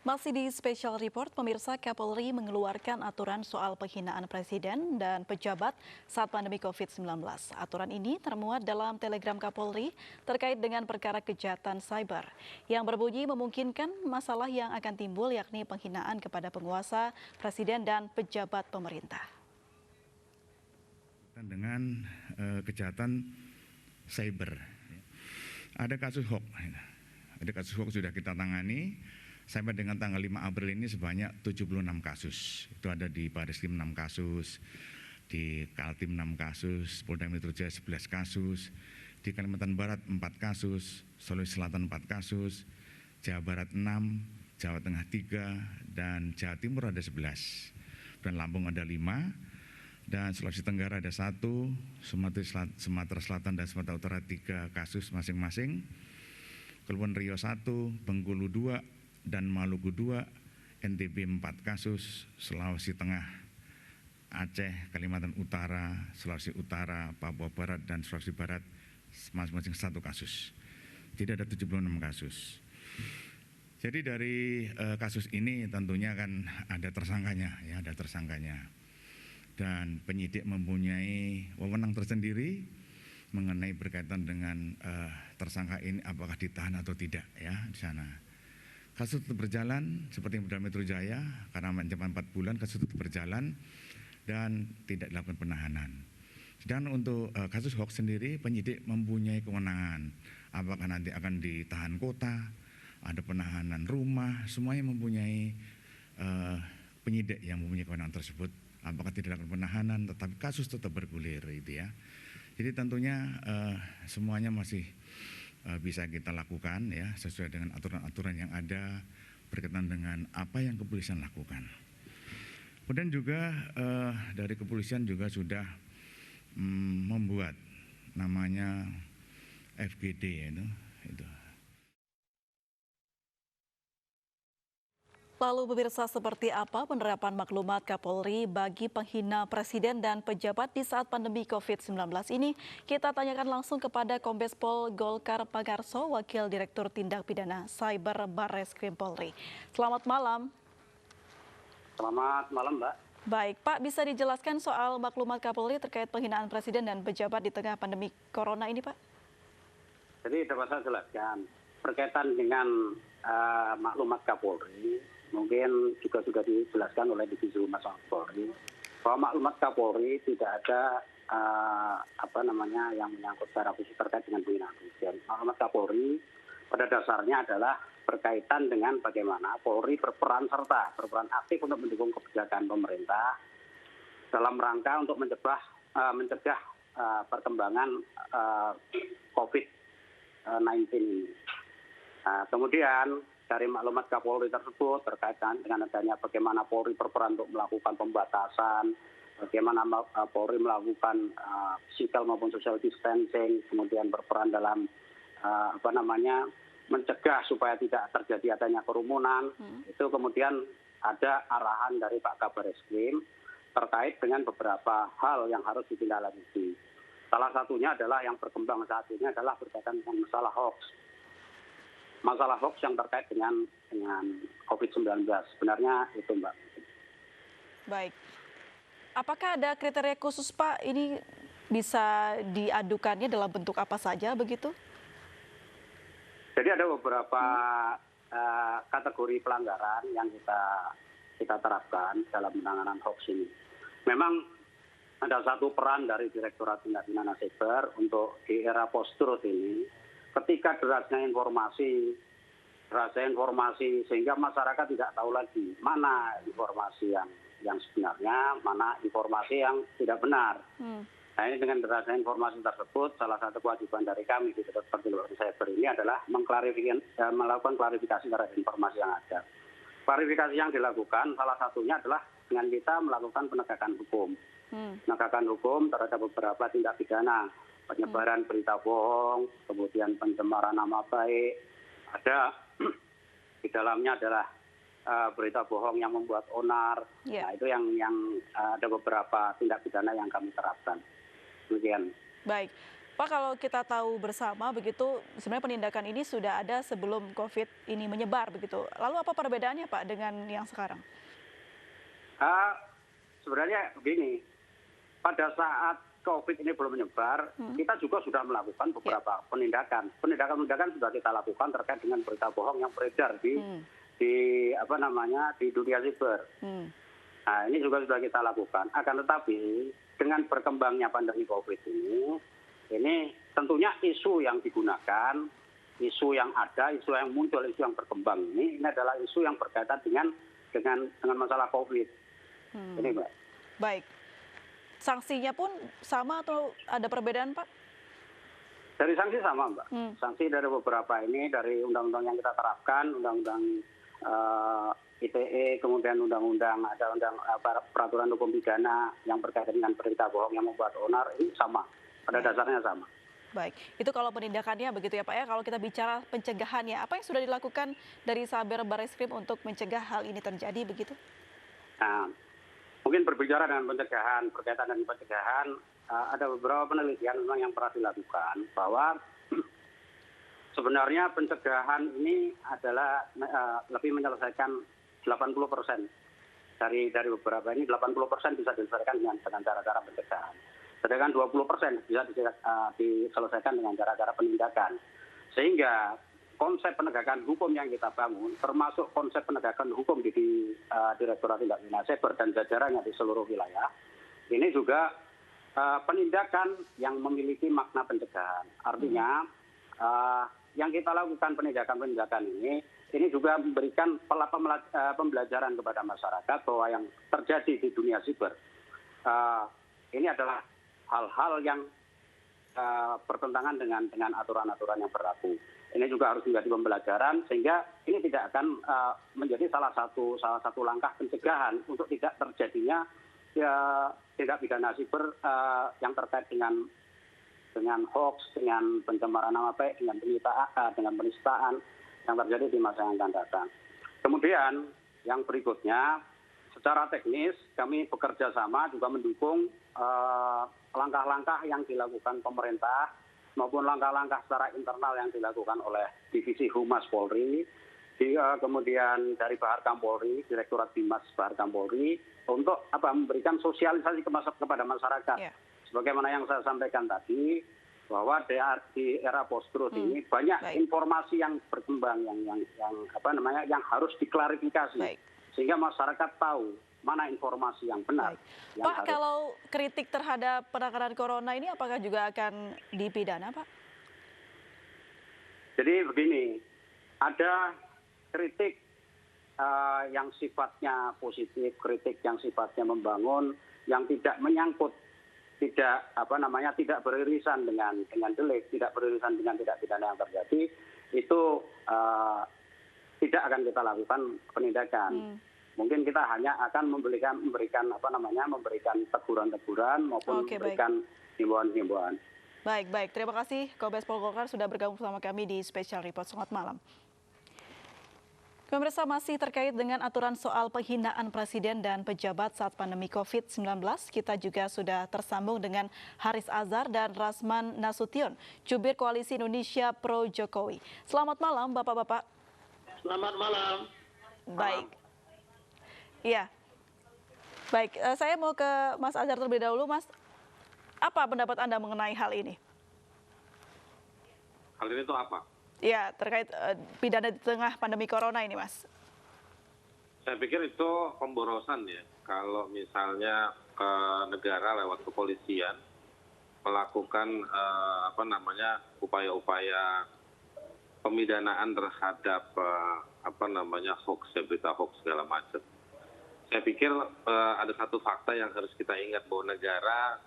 Masih di Special Report, pemirsa, Kapolri mengeluarkan aturan soal penghinaan presiden dan pejabat saat pandemi COVID-19. Aturan ini termuat dalam telegram Kapolri terkait dengan perkara kejahatan cyber yang berbunyi memungkinkan masalah yang akan timbul, yakni penghinaan kepada penguasa, presiden, dan pejabat pemerintah. Dengan kejahatan cyber, ada kasus hoax. Ada kasus hoax sudah kita tangani. Sampai dengan tanggal 5 April ini sebanyak 76 kasus. Itu ada di Barreskrim 6 kasus, di Kaltim 6 kasus, Polda Metro Jaya 11 kasus, di Kalimantan Barat 4 kasus, Sulawesi Selatan 4 kasus, Jawa Barat 6, Jawa Tengah 3, dan Jawa Timur ada 11. Dan Lampung ada 5, dan Sulawesi Tenggara ada 1, Sumatera Selatan dan Sumatera Utara 3 kasus masing-masing, Kepulauan Riau 1, Bengkulu 2, dan Maluku 2, NTB 4 kasus, Sulawesi Tengah, Aceh, Kalimantan Utara, Sulawesi Utara, Papua Barat, dan Sulawesi Barat masing-masing 1 kasus. Jadi ada 76 kasus. Jadi dari kasus ini tentunya kan ada tersangkanya, ya, ada tersangkanya. Dan penyidik mempunyai wewenang tersendiri mengenai berkaitan dengan tersangka ini apakah ditahan atau tidak, ya, di sana. Kasus tetap berjalan seperti yang Polda Metro Jaya, karena ancaman 4 bulan kasus tetap berjalan dan tidak dilakukan penahanan. Dan untuk kasus hoax sendiri penyidik mempunyai kewenangan. Apakah nanti akan ditahan kota, ada penahanan rumah, semuanya mempunyai penyidik yang mempunyai kewenangan tersebut. Apakah tidak dilakukan penahanan, tetapi kasus tetap bergulir, gitu ya. Jadi tentunya semuanya masih bisa kita lakukan, ya, sesuai dengan aturan-aturan yang ada berkaitan dengan apa yang kepolisian lakukan. Kemudian juga dari kepolisian juga sudah membuat namanya FGD, itu. Lalu pemirsa, seperti apa penerapan maklumat Kapolri bagi penghina presiden dan pejabat di saat pandemi COVID-19 ini? Kita tanyakan langsung kepada Kombes Pol Golkar Pagarso, Wakil Direktur Tindak Pidana Cyber Barreskrim Polri. Selamat malam. Selamat malam, Mbak. Baik, Pak, bisa dijelaskan soal maklumat Kapolri terkait penghinaan presiden dan pejabat di tengah pandemi Corona ini, Pak? Jadi dapat saya jelaskan, berkaitan dengan maklumat Kapolri, mungkin juga sudah dijelaskan oleh Divisi Humas Polri bahwa maklumat Kapolri tidak ada yang menyangkut secara khusus terkait dengan penghinaan presiden. Maklumat Kapolri pada dasarnya adalah berkaitan dengan bagaimana Polri berperan aktif untuk mendukung kebijakan pemerintah dalam rangka untuk mencegah perkembangan COVID-19 ini. Kemudian dari maklumat Kapolri tersebut terkait dengan adanya bagaimana Polri berperan untuk melakukan pembatasan, bagaimana Polri melakukan physical maupun social distancing, kemudian berperan dalam mencegah supaya tidak terjadi adanya kerumunan. Itu kemudian ada arahan dari Pak Kabar Eskrim terkait dengan beberapa hal yang harus ditindaklanjuti. Salah satunya adalah yang berkembang saat ini adalah berkaitan dengan masalah hoax. Masalah hoax yang terkait dengan COVID-19. Sebenarnya itu, Mbak. Baik. Apakah ada kriteria khusus, Pak? Ini bisa diadukannya dalam bentuk apa saja begitu? Jadi ada beberapa kategori pelanggaran yang kita terapkan dalam penanganan hoax ini. Memang ada satu peran dari Direktorat Tindak Pidana Cyber untuk di era post-truth ini. Ketika derasnya informasi sehingga masyarakat tidak tahu lagi mana informasi yang sebenarnya, mana informasi yang tidak benar. Nah, ini dengan derasnya informasi tersebut, salah satu kewajiban dari kami di Direktorat Tindak Cyber ini adalah melakukan klarifikasi terhadap informasi yang ada. Klarifikasi yang dilakukan salah satunya adalah dengan kita melakukan penegakan hukum. Penegakan hukum terhadap beberapa tindak pidana. Penyebaran berita bohong, kemudian pencemaran nama baik, ada di dalamnya adalah berita bohong yang membuat onar. Nah, itu yang ada beberapa tindak pidana yang kami terapkan. Demikian. Baik. Pak, kalau kita tahu bersama begitu, sebenarnya penindakan ini sudah ada sebelum COVID ini menyebar begitu. Lalu apa perbedaannya Pak dengan yang sekarang? Sebenarnya begini, pada saat COVID ini belum menyebar, kita juga sudah melakukan beberapa penindakan. Penindakan sudah kita lakukan terkait dengan berita bohong yang beredar di dunia siber. Nah, ini juga sudah kita lakukan. Akan tetapi dengan berkembangnya pandemi COVID ini tentunya isu yang digunakan, isu yang ada, isu yang muncul, isu yang berkembang ini adalah isu yang berkaitan dengan masalah COVID. Ini, Mbak. Baik. Sanksinya pun sama atau ada perbedaan, Pak? Dari sanksi sama, Mbak. Sanksi dari beberapa ini, dari undang-undang yang kita terapkan, undang-undang ITE, kemudian ada peraturan hukum pidana yang berkaitan dengan berita bohong yang membuat onar, ini sama. Pada dasarnya sama. Baik, itu kalau penindakannya begitu ya Pak ya. Kalau kita bicara pencegahannya, apa yang sudah dilakukan dari Saber Barreskrim untuk mencegah hal ini terjadi begitu? Nah, mungkin berbicara dengan pencegahan, berkaitan dengan pencegahan, ada beberapa penelitian memang yang pernah dilakukan bahwa sebenarnya pencegahan ini adalah lebih menyelesaikan 80% dari beberapa ini 80% bisa diselesaikan dengan cara-cara pencegahan. Sedangkan 20% bisa diselesaikan dengan cara-cara penindakan. Sehingga konsep penegakan hukum yang kita bangun, termasuk konsep penegakan hukum di Direktorat Tindak Pidana Siber dan jajarannya di seluruh wilayah, ini juga penindakan yang memiliki makna pencegahan. Artinya, yang kita lakukan penindakan ini juga memberikan pembelajaran kepada masyarakat bahwa yang terjadi di dunia siber ini adalah hal-hal yang bertentangan dengan aturan-aturan yang berlaku. Ini juga harus menjadi pembelajaran sehingga ini tidak akan menjadi salah satu langkah pencegahan untuk tidak terjadinya tindak pidana siber yang terkait dengan hoax, dengan pencemaran nama baik, dengan penistaan yang terjadi di masa yang akan datang. Kemudian yang berikutnya, secara teknis kami bekerja sama juga mendukung langkah-langkah yang dilakukan pemerintah maupun langkah-langkah secara internal yang dilakukan oleh Divisi Humas Polri, kemudian dari Baharkam Polri, Direktorat Bimas Baharkam Polri, untuk memberikan sosialisasi kepada masyarakat. Yeah. Sebagaimana yang saya sampaikan tadi, bahwa di era post-truth ini banyak informasi yang berkembang yang harus diklarifikasi. Sehingga masyarakat tahu mana informasi yang benar. Pak, kalau kritik terhadap penanganan corona ini apakah juga akan dipidana, Pak? Jadi begini, ada kritik yang sifatnya positif, kritik yang sifatnya membangun, yang tidak menyangkut, tidak beririsan dengan delik, tidak beririsan dengan tindak pidana yang terjadi, itu tidak akan kita lakukan penindakan. Mungkin kita hanya akan memberikan teguran-teguran maupun memberikan himbauan-himbauan. Baik. Terima kasih Kombes Pol Golkar sudah bergabung bersama kami di Special Report. Selamat malam. Pemirsa, masih terkait dengan aturan soal penghinaan presiden dan pejabat saat pandemi COVID-19, kita juga sudah tersambung dengan Haris Azhar dan Rasman Nasution, Jubir Koalisi Indonesia Pro Jokowi. Selamat malam, Bapak-bapak. Selamat malam. Baik. Iya. Baik, saya mau ke Mas Azhar terlebih dahulu, Mas. Apa pendapat Anda mengenai hal ini? Hal ini itu apa? Ya, terkait pidana di tengah pandemi corona ini, Mas. Saya pikir itu pemborosan ya. Kalau misalnya negara lewat kepolisian melakukan upaya-upaya pemidanaan terhadap hoax, berita hoax segala macam. Saya pikir ada satu fakta yang harus kita ingat bahwa negara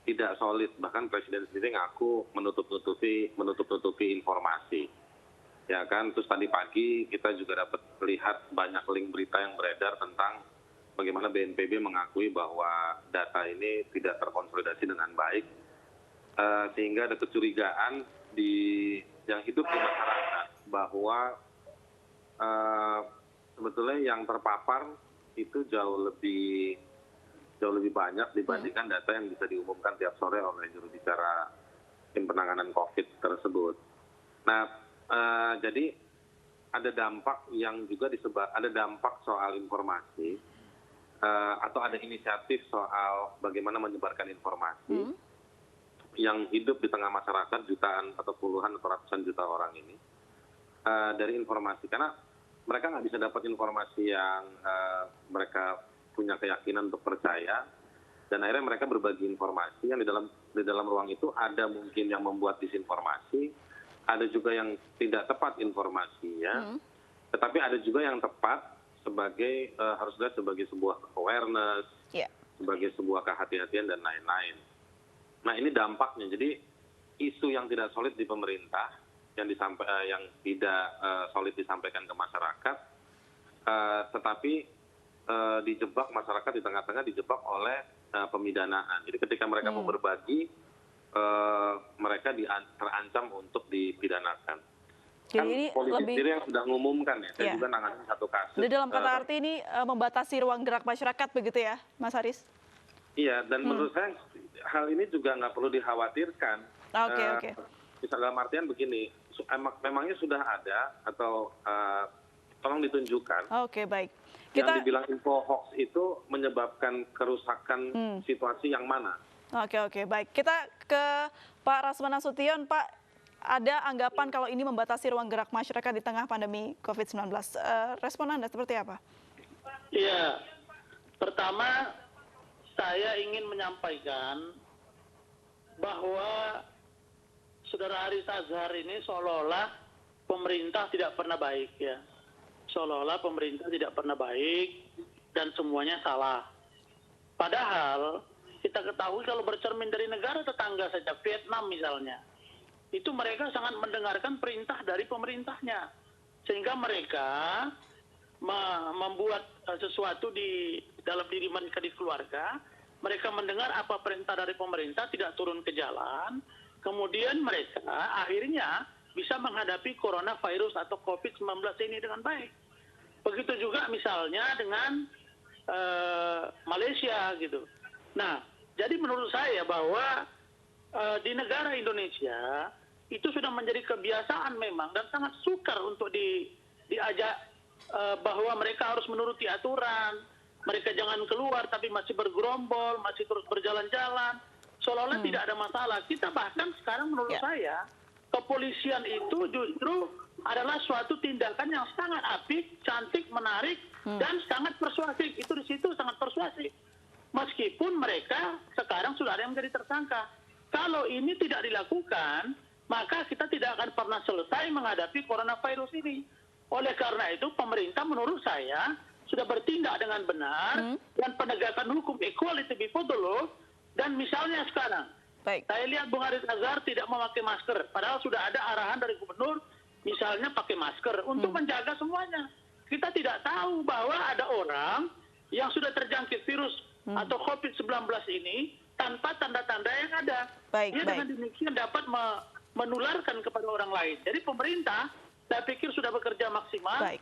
tidak solid, bahkan presiden sendiri ngaku menutup-nutupi informasi. Ya kan, terus tadi pagi kita juga dapat lihat banyak link berita yang beredar tentang bagaimana BNPB mengakui bahwa data ini tidak terkonsolidasi dengan baik, sehingga ada kecurigaan yang hidup di masyarakat bahwa sebetulnya yang terpapar itu jauh lebih banyak dibandingkan data yang bisa diumumkan tiap sore oleh juru bicara tim penanganan COVID tersebut. Nah, jadi ada dampak yang juga ada dampak soal informasi atau ada inisiatif soal bagaimana menyebarkan informasi yang hidup di tengah masyarakat jutaan atau puluhan atau ratusan juta orang ini dari informasi, karena mereka nggak bisa dapat informasi yang mereka punya keyakinan untuk percaya, dan akhirnya mereka berbagi informasi yang di dalam ruang itu ada mungkin yang membuat disinformasi, ada juga yang tidak tepat informasinya, tetapi ada juga yang tepat sebagai harus dilihat sebagai sebuah awareness, sebagai sebuah kehati-hatian dan lain-lain. Nah, ini dampaknya. Jadi isu yang tidak solid di pemerintah, yang tidak solid disampaikan ke masyarakat, tetapi dijebak masyarakat di tengah-tengah, dijebak oleh pemidanaan. Jadi ketika mereka mau berbagi, mereka terancam untuk dipidanakan. Jadi Kan ini polisi lebih sendiri yang sudah mengumumkan ya, saya juga nanganin satu kasus. Jadi dalam kata arti ini membatasi ruang gerak masyarakat begitu ya, Mas Haris? Iya, dan menurut saya hal ini juga nggak perlu dikhawatirkan. Oke. Bisa dalam artian begini, memangnya sudah ada atau tolong ditunjukkan. Oke, baik. Yang dibilang info hoax itu menyebabkan kerusakan situasi yang mana? Oke, baik. Kita ke Pak Rasman Nasution. Pak, ada anggapan kalau ini membatasi ruang gerak masyarakat di tengah pandemi COVID-19. Respon Anda seperti apa? Iya, pertama saya ingin menyampaikan bahwa Saudara Haris Azhar ini seolah-olah pemerintah tidak pernah baik ya. Seolah-olah pemerintah tidak pernah baik dan semuanya salah. Padahal kita ketahui kalau bercermin dari negara tetangga saja, Vietnam misalnya, itu mereka sangat mendengarkan perintah dari pemerintahnya. Sehingga mereka membuat sesuatu di dalam diri mereka di keluarga, mereka mendengar apa perintah dari pemerintah, tidak turun ke jalan, kemudian mereka akhirnya bisa menghadapi coronavirus atau COVID-19 ini dengan baik. Begitu juga misalnya dengan Malaysia gitu. Nah, jadi menurut saya bahwa di negara Indonesia itu sudah menjadi kebiasaan memang dan sangat sukar untuk diajak bahwa mereka harus menuruti aturan, mereka jangan keluar tapi masih bergerombol, masih terus berjalan-jalan, seolah-olah tidak ada masalah. Kita bahkan sekarang menurut saya, kepolisian itu justru adalah suatu tindakan yang sangat apik, cantik, menarik, dan sangat persuasif. Itu di situ sangat persuasif. Meskipun mereka sekarang sudah ada yang menjadi tersangka. Kalau ini tidak dilakukan, maka kita tidak akan pernah selesai menghadapi coronavirus ini. Oleh karena itu, pemerintah menurut saya sudah bertindak dengan benar dan penegakan hukum equality before the law. Dan misalnya sekarang, saya lihat Bung Haris Azhar tidak memakai masker, padahal sudah ada arahan dari gubernur, misalnya pakai masker untuk menjaga semuanya. Kita tidak tahu bahwa ada orang yang sudah terjangkit virus atau COVID-19 ini tanpa tanda-tanda yang ada. Dia dengan demikian dapat menularkan kepada orang lain. Jadi pemerintah, saya pikir sudah bekerja maksimal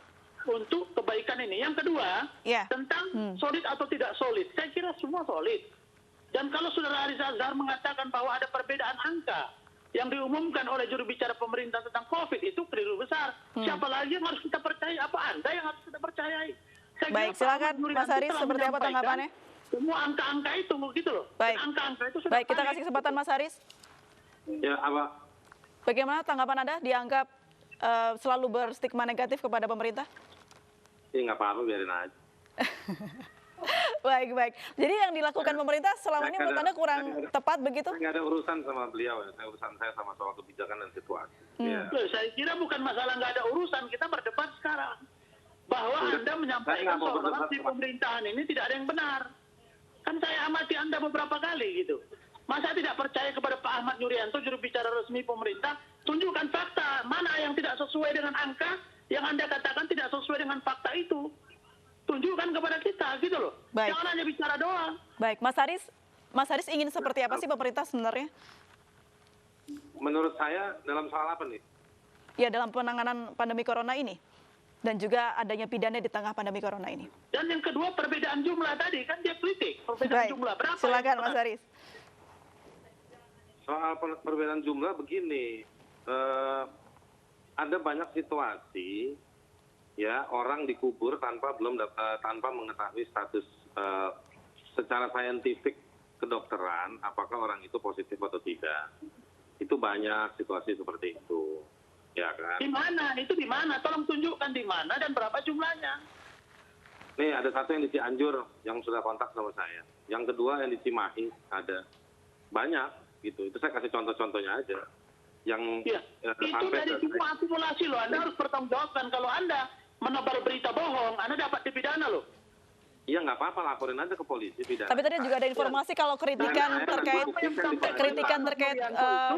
untuk kebaikan ini. Yang kedua, tentang solid atau tidak solid. Saya kira semua solid. Dan kalau Saudara Haris Azhar mengatakan bahwa ada perbedaan angka yang diumumkan oleh juru bicara pemerintah tentang COVID, itu keliru besar. Siapa lagi yang harus kita percayai? Apa Anda yang harus kita percayai? Baik, silakan Mas Haris, seperti apa tanggapannya? Semua angka-angka itu begitu loh. Angka-angka itu sudah kita kasih kesempatan Mas Haris. Ya, apa? Bagaimana tanggapan Anda dianggap selalu berstigma negatif kepada pemerintah? Ya nggak apa-apa, biarin aja. Baik. Jadi yang dilakukan pemerintah selama ini menurut Anda kurang tepat begitu? Nggak ada urusan sama beliau, urusan saya sama soal kebijakan dan situasi. Saya kira bukan masalah nggak ada urusan, kita berdebat sekarang. Bahwa Anda menyampaikan seolah-olah di pemerintahan ini tidak ada yang benar. Kan saya amati Anda beberapa kali gitu. Masa tidak percaya kepada Pak Ahmad Yuryanto, juru bicara resmi pemerintah, tunjukkan fakta, mana yang tidak sesuai dengan angka, yang Anda katakan tidak sesuai dengan fakta itu. Tunjukkan kepada kita, gitu loh. Jangan hanya bicara doang. Baik, Mas Haris ingin seperti apa sih pemerintah sebenarnya? Menurut saya, dalam soal apa nih? Ya, dalam penanganan pandemi corona ini. Dan juga adanya pidana di tengah pandemi corona ini. Dan yang kedua, perbedaan jumlah tadi, kan dia kritik. Perbedaan jumlah, berapa? Silakan Mas Haris. Soal perbedaan jumlah begini, ada banyak situasi ya orang dikubur tanpa mengetahui status secara saintifik kedokteran apakah orang itu positif atau tidak. Itu banyak situasi seperti itu, ya kan? Di mana? Itu di mana? Tolong tunjukkan di mana dan berapa jumlahnya. Nih ada satu yang di Cianjur yang sudah kontak sama saya. Yang kedua yang di Cimahi ada. Banyak gitu. Itu saya kasih contoh-contohnya aja. Yang Ya, itu dari semua akumulasi loh. Anda harus bertanggungjawabkan. Kalau Anda menebar berita bohong, Anda dapat dipidana loh. Iya nggak apa-apa, laporin aja ke polisi. Pidana. Tapi tadi juga ada informasi kalau kritikan terkait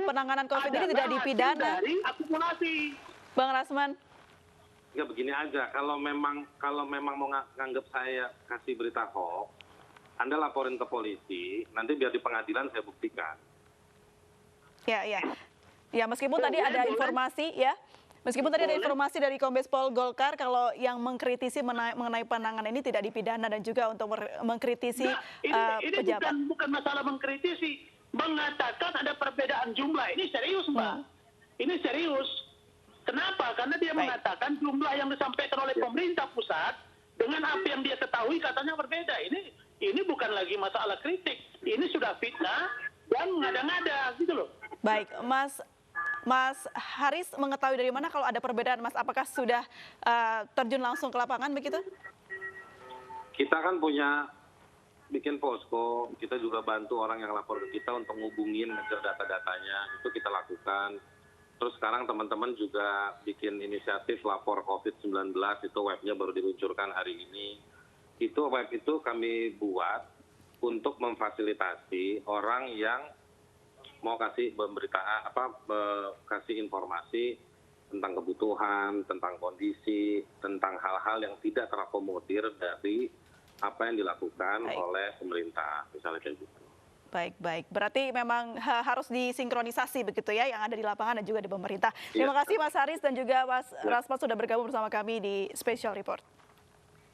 penanganan COVID ini tidak dipidana. Dari akumulasi. Bang Rasman. Ya begini aja, kalau memang mau nganggap saya kasih berita hoax, Anda laporin ke polisi, nanti biar di pengadilan saya buktikan. Ya, meskipun tadi ada informasi ya. Meskipun tadi ada informasi dari Kombes Pol Golkar kalau yang mengkritisi mengenai penanganan ini tidak dipidana dan juga untuk mengkritisi pejabat. Ini bukan masalah mengkritisi, mengatakan ada perbedaan jumlah. Ini serius, Mbak. Ini serius. Kenapa? Karena dia mengatakan jumlah yang disampaikan oleh pemerintah pusat dengan apa yang dia ketahui katanya berbeda. Ini bukan lagi masalah kritik. Ini sudah fitnah dan ngada-ngada gitu loh. Baik, Mas Haris mengetahui dari mana kalau ada perbedaan, Mas? Apakah sudah terjun langsung ke lapangan begitu? Kita kan punya bikin posko, kita juga bantu orang yang lapor ke kita untuk ngubungin ngejar data-datanya, itu kita lakukan. Terus sekarang teman-teman juga bikin inisiatif lapor COVID-19, itu webnya baru diluncurkan hari ini. Itu web itu kami buat untuk memfasilitasi orang yang mau kasih kasih informasi tentang kebutuhan, tentang kondisi, tentang hal-hal yang tidak terakomodir dari apa yang dilakukan oleh pemerintah, misalnya kayak gitu. Baik. Berarti memang harus disinkronisasi begitu ya, yang ada di lapangan dan juga di pemerintah. Terima kasih Mas Haris dan juga Mas Rasman sudah bergabung bersama kami di Special Report.